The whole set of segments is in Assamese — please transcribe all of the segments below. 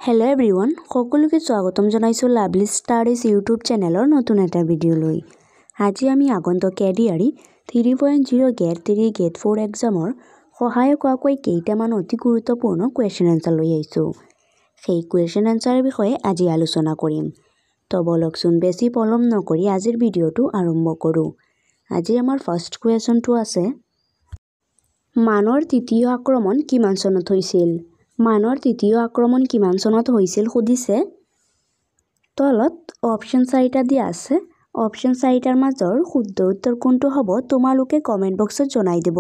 हेलो एवरीवन সকলোকে স্বাগতম জনাইছো লাভলি ষ্টাডিজ ইউটিউব চেনেলৰ নতুন এটা ভিডিও লৈ আজি আমি আগন্তুক এডিআৰই 3.0 গেট 3 গেট 4 এক্সামৰ সহায়ক হোৱাকৈ কেইটামান অতি গুৰুত্বপূৰ্ণ কোৱেশ্চন আনসাৰ লৈ আহিছো সেই কোৱেশ্চন আনসাৰৰ বিষয়ে আজি আলোচনা কৰিম তো বলকচোন বেছি পলম নকৰি আজিৰ ভিডিওটো আৰম্ভ কৰো আজি আমাৰ ফাৰ্ষ্ট কোৱেশ্চনটো আছে মানৰ তৃতীয় আক্ৰমণ কিমান চনত হৈছিল মানৰ তৃতীয় আক্ৰমণ কিমান চনত হৈছিল খুদিছে তলত অপচন 4টা দিয়া আছে অপচন 4টাৰ মাজৰ শুদ্ধ উত্তৰ কোনটো হ'ব তোমালোকে কমেন্ট বক্সত জনাই দিব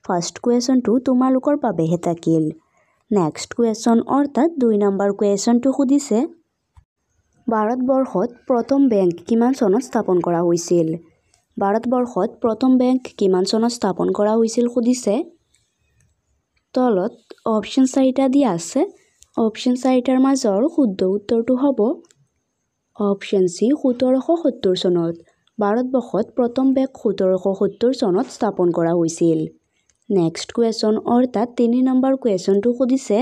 ফাৰ্ষ্ট কোৱেশ্চনটো তোমালোকৰ বাবেহে থাকিল নেক্সট কোৱেশ্চন অৰ্থাৎ 2 নম্বৰ কোৱেশ্চনটো খুদিছে ভাৰতবৰ্ষত প্ৰথম বেংক কিমান চনত স্থাপন কৰা হৈছিল ভাৰতবৰ্ষত প্ৰথম বেংক কিমান চনত স্থাপন কৰা হৈছিল খুদিছে তলত অপচন 4টা দিয়া আছে অপচন 4টাৰ মাজৰ শুদ্ধ উত্তৰটো হ'ব অপচন সি 1770 চনত ভাৰতবৰ্ষত প্ৰথম বেংক 1770 চনত স্থাপন কৰা হৈছিল নেক্সট কোৱেশ্চন অৰ্থাৎ 3 নম্বৰ কোৱেশ্চনটো খুদিছে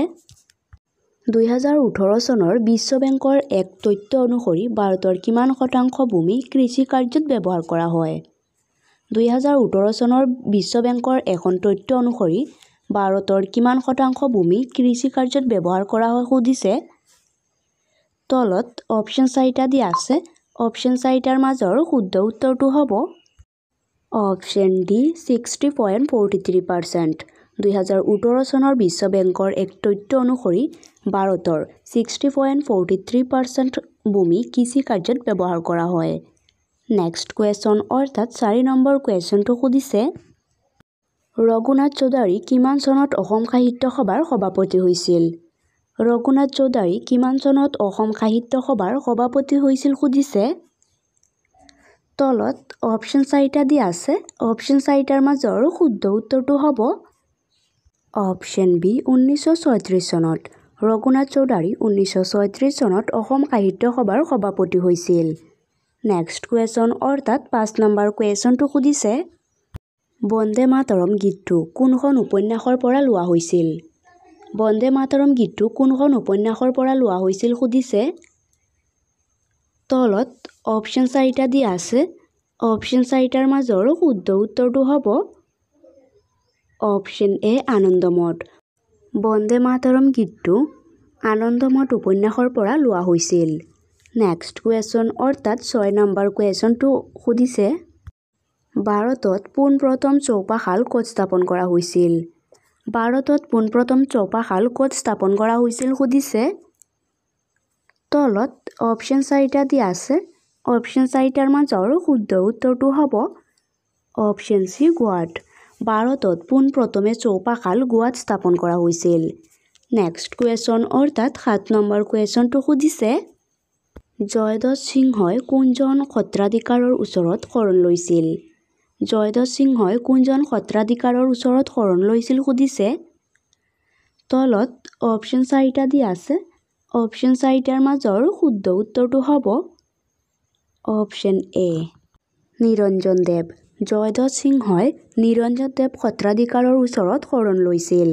2018 চনৰ বিশ্ব বেংকৰ এক তথ্য অনুসৰি ভাৰতৰ কিমান শতাংশ ভূমি কৃষি কাৰ্যত ব্যৱহাৰ কৰা হয় 2018 চনৰ বিশ্ব বেংকৰ এখন তথ্য অনুসৰি ভাৰতৰ কিমান শতাংশ ভূমি কৃষি কাৰ্যত ব্যৱহাৰ কৰা হয় খুদিছে তলত অপচন 4টা দিয়া আছে অপচন 4টাৰ মাজৰ শুদ্ধ উত্তৰটো হ'ব অপচন ডি 60.43% 2018 চনৰ বিশ্ব বেংকৰ এক তথ্য অনুসৰি ভাৰতৰ 60.43% ভূমি কৃষি কাৰ্যত ব্যৱহাৰ কৰা হয় নেক্সট কোৱেশ্চন অৰ্থাৎ 4 নম্বৰ কোৱেশ্চনটো খুদিছে ৰঘুনাথ চৌধুৰী কিমান চনত অসম সাহিত্য সভাৰ সভাপতি হৈছিল ৰঘুনাথ চৌধুৰী কিমান চনত অসম সাহিত্য সভাৰ সভাপতি হৈছিল খুদিছে তলত অপচন 4টা দিয়া আছে অপচন 4টাৰ মাজৰ শুদ্ধ উত্তৰটো হ'ব অপচন বি 1936 চনত ৰঘুনাথ চৌধুৰী 1936 চনত অসম সাহিত্য সভাৰ সভাপতি হৈছিল নেক্সট কোৱেশ্চন অৰ্থাৎ 5 নম্বৰ কোৱেশ্চনটো খুদিছে বন্দে মাতৰম গীতটো কোনখন উপন্যাসৰ পৰা লোৱা হৈছিল বন্দে মাতৰম গীতটো কোনখন উপন্যাসৰ পৰা লোৱা হৈছিল খুদিছে তলত অপচন 4টা দিয়া আছে অপচন 4টাৰ মাজৰ শুদ্ধ উত্তৰটো হ'ব অপচন এ আনন্দমঠ বন্দে মাতৰম গীতটো আনন্দমঠ উপন্যাসৰ পৰা লোৱা হৈছিল নেক্সট কোৱেশ্চন অৰ্থাৎ 6 নম্বৰ কোৱেশ্চনটো খুদিছে ভাৰতত পোনপ্ৰথম চৌপাশাল ক'ত স্থাপন কৰা হৈছিল ভাৰতত পোনপ্ৰথম চৌপাশাল ক'ত স্থাপন কৰা হৈছিল খুদিছে তলত অপচন 4টা দিয়া আছে অপচন 4টাৰ মাজৰ শুদ্ধ উত্তৰটো হ'ব অপচন সি গোৱাত ভাৰতত পোনপ্ৰথমে চৌপাশাল গোৱাত স্থাপন কৰা হৈছিল নেক্সট কোৱেশ্চন অৰ্থাৎ 7 নম্বৰ কোৱেশ্চনটো খুদিছে জয়ধ্বজ সিংহই কোনজন সত্ৰাধিকাৰৰ ওচৰত শৰণ লৈছিল জয়ধ্বজ সিংহই কোনজন সত্ৰাধিকাৰৰ ওচৰত শৰণ লৈছিল খুদিছে তলত অপচন 4টা দিয়া আছে অপচন 4টাৰ মাজৰ শুদ্ধ উত্তৰটো হ'ব অপচন এ নিৰঞ্জন দেৱ জয়ধ্বজ সিংহই নিৰঞ্জন দেৱ সত্ৰাধিকাৰৰ ওচৰত শৰণ লৈছিল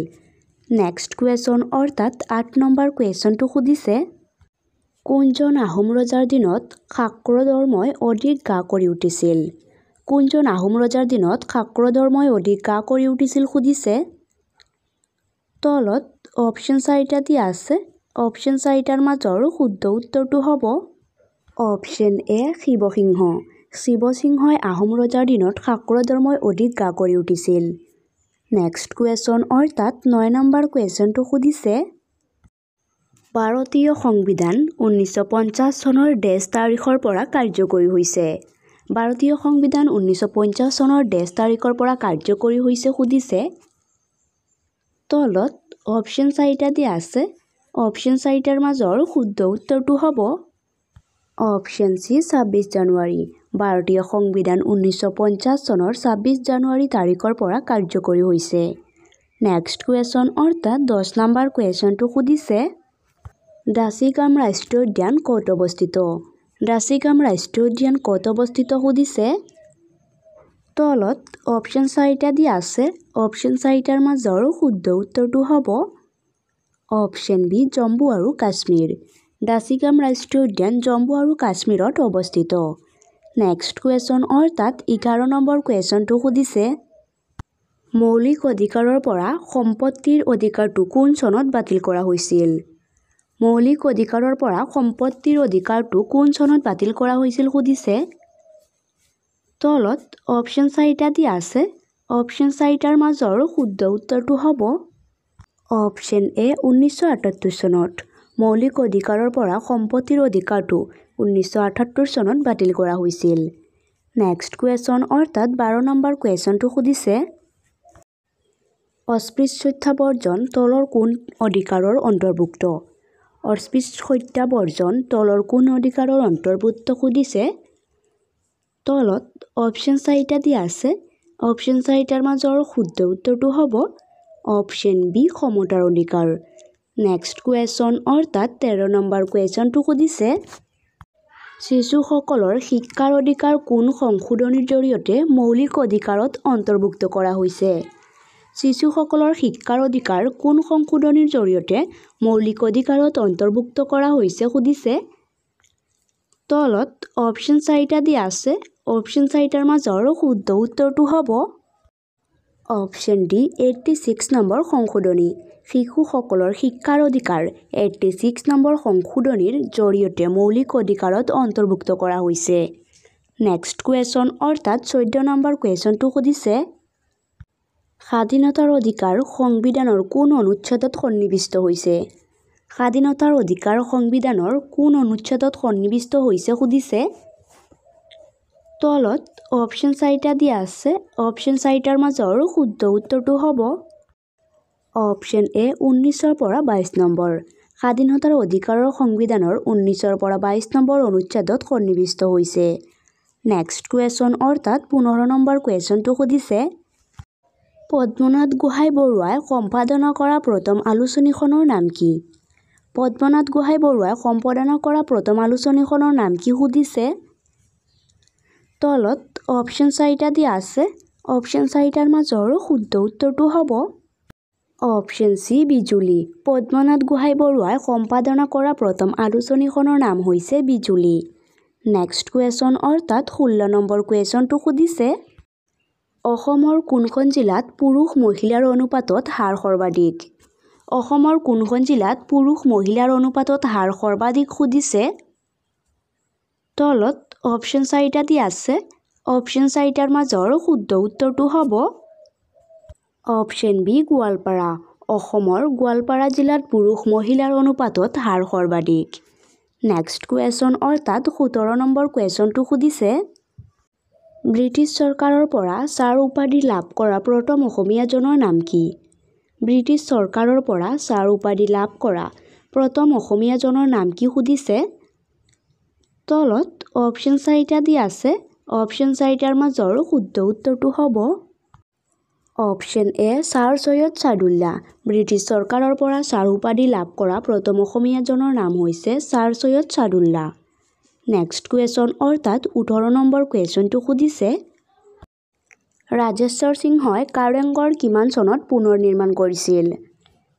নেক্সট কোৱেশ্চন অৰ্থাৎ 8 নম্বৰ কোৱেশ্চনটো খুদিছে কোনজন আহোম ৰজাৰ দিনত শাক্ৰ ধৰ্মই অধিক গা কৰি উঠিছিল কোনজন আহোম ৰজাৰ দিনত শাক্ৰ ধৰ্মই অধিক গা কৰি উঠিছিল খুদিছে তলত অপচন 4টা দিয়া আছে অপচন 4টাৰ মাজৰ শুদ্ধ উত্তৰটো হ'ব অপচন এ শিৱসিংহ শিৱসিংহই আহোম ৰজাৰ দিনত শাক্ৰ ধৰ্মই অধিক গা কৰি উঠিছিল নেক্সট কোৱেশ্চন অৰ্থাৎ 9 নম্বৰ কোৱেশ্চনটো খুদিছে ভাৰতীয় সংবিধান 1950 চনৰ ডেছ তাৰিখৰ পৰা কাৰ্যকৰী হৈছে ভাৰতীয় সংবিধান 1950 চনৰ ডেছ তাৰিখৰ পৰা কাৰ্যকৰী হৈছে খুদিছে তলত অপচন 4টা দিয়া আছে অপচন 4টাৰ মাজৰ শুদ্ধ উত্তৰটো হ'ব অপচন সি 26 জানুৱাৰী ভাৰতীয় সংবিধান 1950 চনৰ 26 জানুৱাৰী তাৰিখৰ পৰা কাৰ্যকৰী হৈছে নেক্সট কোৱেশ্চন অৰ্থাৎ 10 নম্বৰ কোৱেশ্চনটো খুদিছে দাসীগাম ৰাষ্ট্ৰীয় উদ্যান ক'ত অৱস্থিত দাসীগাম ৰাষ্ট্ৰীয় উদ্যান ক'ত অৱস্থিত খুদিছে তলত অপচন 4টা দিয়া আছে অপচন 4টাৰ মাজৰ শুদ্ধ উত্তৰটো হ'ব অপশ্যন বি জম্মু আৰু কাশ্মীৰ ডাচিগাম ৰাষ্ট্ৰীয় উদ্যান জম্মু আৰু কাশ্মীৰত অৱস্থিত নেক্সট কুৱেশ্যন অৰ্থাৎ 11 নম্বৰ কুৱেশ্যনটো সুধিছে মৌলিক অধিকাৰৰ পৰা সম্পত্তিৰ অধিকাৰটো কোন চনত বাতিল কৰা হৈছিল মৌলিক অধিকাৰৰ পৰা সম্পত্তিৰ অধিকাৰটো কোন চনত বাতিল কৰা হৈছিল সুধিছে তলত অপশ্যন 4টা দিয়া আছে অপশ্যন 4টাৰ মাজৰ শুদ্ধ উত্তৰটো হ'ব অপশ্যন এ 1978 চনত মৌলিক অধিকাৰৰ পৰা সম্পত্তিৰ অধিকাৰটো 1978 চনত বাতিল কৰা হৈছিল নেক্সট কুৱেশ্যন অৰ্থাৎ 12 নম্বৰ কুৱেশ্যনটো সুধিছে অস্পৃশ্যতা বৰ্জন তলৰ কোন অধিকাৰৰ অন্তৰ্ভুক্ত অস্পৃশ্যতা বৰ্জন তলৰ কোন অধিকাৰৰ অন্তৰ্ভুক্ত সুধিছে তলত অপশ্যন 4টা দিয়া আছে অপশ্যন 4টাৰ মাজৰ শুদ্ধ উত্তৰটো হ'ব অপশ্যন বি সমতাৰ অধিকাৰ নেক্সট কুৱেশ্যন অৰ্থাৎ 13 নম্বৰ কুৱেশ্যনটো সুধিছে শিশুসকলৰ শিক্ষাৰ অধিকাৰ কোন সংশোধনীৰ জৰিয়তে মৌলিক অধিকাৰত অন্তৰ্ভুক্ত কৰা হৈছে শিশুসকলৰ শিক্ষাৰ অধিকাৰ কোন সংশোধনীৰ জৰিয়তে মৌলিক অধিকাৰত অন্তৰ্ভুক্ত কৰা হৈছে সুধিছে তলত অপশ্যন 4টা দিয়া আছে অপশ্যন 4টাৰ মাজৰ শুদ্ধ উত্তৰটো হ'ব অপশ্যন ডি 86 নম্বৰ সংশোধনী শিশুসকলৰ শিক্ষাৰ অধিকাৰ 86 নম্বৰ সংশোধনীৰ জৰিয়তে মৌলিক অধিকাৰত অন্তৰ্ভুক্ত কৰা হৈছে নেক্সট কুৱেশ্যন অৰ্থাৎ 14 নম্বৰ কুৱেশ্যনটো সুধিছে স্বাধীনতাৰ অধিকাৰ সংবিধানৰ কোন অনুচ্ছেদত সন্নিৱিষ্ট হৈছে স্বাধীনতাৰ অধিকাৰ সংবিধানৰ কোন অনুচ্ছেদত সন্নিৱিষ্ট হৈছে সুধিছে তলত অপশ্যন 4টা দিয়া আছে অপশ্যন 4টাৰ মাজৰ শুদ্ধ উত্তৰটো হ'ব অপশ্যন এ 19ৰ পৰা 22 নম্বৰ স্বাধীনতাৰ অধিকাৰৰ সংবিধানৰ 19ৰ পৰা 22 নম্বৰ অনুচ্ছেদত সন্নিৱিষ্ট হৈছে নেক্সট কুৱেশ্যন অৰ্থাৎ 15 নম্বৰ কুৱেশ্যনটো সুধিছে পদ্মনাথ গোহাঁই বৰুৱাই সম্পাদনা কৰা প্ৰথম আলোচনীখনৰ নাম কি পদ্মনাথ গোহাঁই বৰুৱাই সম্পাদনা কৰা প্ৰথম আলোচনীখনৰ নাম কি সুধিছে তলত অপশ্যন 4টা দিয়া আছে অপশ্যন 4টাৰ মাজৰ শুদ্ধ উত্তৰটো হ'ব অপশ্যন সি বিজুলী পদ্মনাথ গোহাঁই বৰুৱাই সম্পাদনা কৰা প্ৰথম আলোচনীখনৰ নাম হৈছে বিজুলী নেক্সট কুৱেশ্যন অৰ্থাৎ 16 নম্বৰ কুৱেশ্যনটো সুধিছে অসমৰ কোনখন জিলাত পুৰুষ মহিলাৰ অনুপাতত হাৰ সৰ্বাধিক অসমৰ কোনখন জিলাত পুৰুষ মহিলাৰ অনুপাতত হাৰ সৰ্বাধিক সুধিছে তলত অপশ্যন 4টা দিয়া আছে অপশ্যন 4টাৰ মাজৰ শুদ্ধ উত্তৰটো হ'ব অপশ্যন বি গোৱালপাৰা অসমৰ গোৱালপাৰা জিলাত পুৰুষ মহিলাৰ অনুপাতত হাৰ সৰ্বাধিক নেক্সট কুৱেশ্যন অৰ্থাৎ 17 নম্বৰ কুৱেশ্যনটো সুধিছে ব্ৰিটিছ চৰকাৰৰ পৰা ছাৰ উপাধি লাভ কৰা প্ৰথম অসমীয়াজনৰ নাম কি ব্ৰিটিছ চৰকাৰৰ পৰা ছাৰ উপাধি লাভ কৰা প্ৰথম অসমীয়াজনৰ নাম কি সুধিছে তলত অপশ্যন 4টা দিয়া আছে অপশ্যন 4টাৰ মাজৰ শুদ্ধ উত্তৰটো হ'ব option A sir Syed Saadullah British চৰকাৰৰ পৰা ছাৰ উপাধি লাভ কৰা প্ৰথম অসমীয়াজনৰ নাম হৈছে ছাৰ সৈয়দ ছাদুল্লাহ নেক্সট কুৱেশ্যন অৰ্থাৎ 18 নম্বৰ কুৱেশ্যনটো সুধিছে ৰাজেশ্বৰ সিংহই কাৰেংঘৰ কিমান চনত পুনৰ নিৰ্মাণ কৰিছিল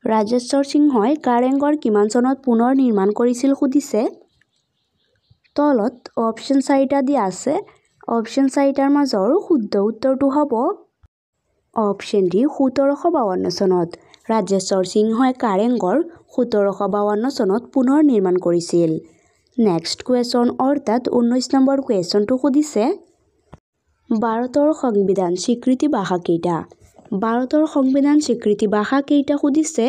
ৰাজেশ্বৰ সিংহই কাৰেংঘৰ কিমান চনত পুনৰ নিৰ্মাণ কৰিছিল সুধিছে তলত অপশ্যন 4টা দিয়া আছে অপশ্যন 4টাৰ মাজৰ শুদ্ধ উত্তৰটো হ'ব অপশ্যন ডি 1752 চনত ৰাজেশ্বৰ সিংহই কাৰেংঘৰ 1752 চনত পুনৰ নিৰ্মাণ কৰিছিল নেক্সট কুৱেশ্যন অৰ্থাৎ 19 নম্বৰ কুৱেশ্যনটো সুধিছে ভাৰতৰ সংবিধান স্বীকৃতি ভাষা কেইটা ভাৰতৰ সংবিধান স্বীকৃতি ভাষা কেইটা সুধিছে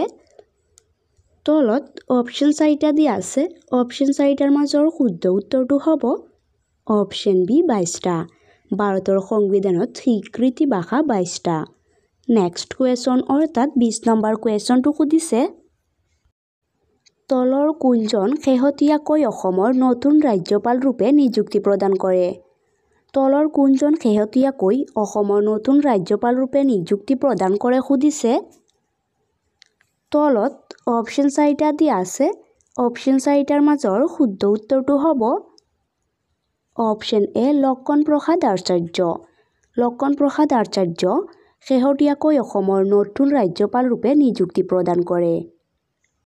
তলত অপশ্যন 4টা দিয়া আছে অপশ্যন 4টাৰ মাজৰ শুদ্ধ উত্তৰটো হ'ব অপশ্যন বি 22টা ভাৰতৰ সংবিধানত স্বীকৃতি ভাষা 22টা নেক্সট কুৱেশ্যন অৰ্থাৎ 20 নম্বৰ কুৱেশ্যনটো সুধিছে তলৰ কোনজন শেহতীয়াকৈ অসমৰ নতুন ৰাজ্যপাল ৰূপে নিযুক্তি প্ৰদান কৰে তলৰ কোনজন শেহতীয়াকৈ অসমৰ নতুন ৰাজ্যপাল ৰূপে নিযুক্তি প্ৰদান কৰে সুধিছে তলত অপশ্যন 4টা দিয়া আছে অপশ্যন 4টাৰ মাজৰ শুদ্ধ উত্তৰটো হ'ব অপশ্যন এ লক্ষণ প্ৰসাদ আচাৰ্য লক্ষণ প্ৰসাদ আচাৰ্য শেহতীয়াকৈ অসমৰ নতুন ৰাজ্যপাল ৰূপে নিযুক্তি প্ৰদান কৰে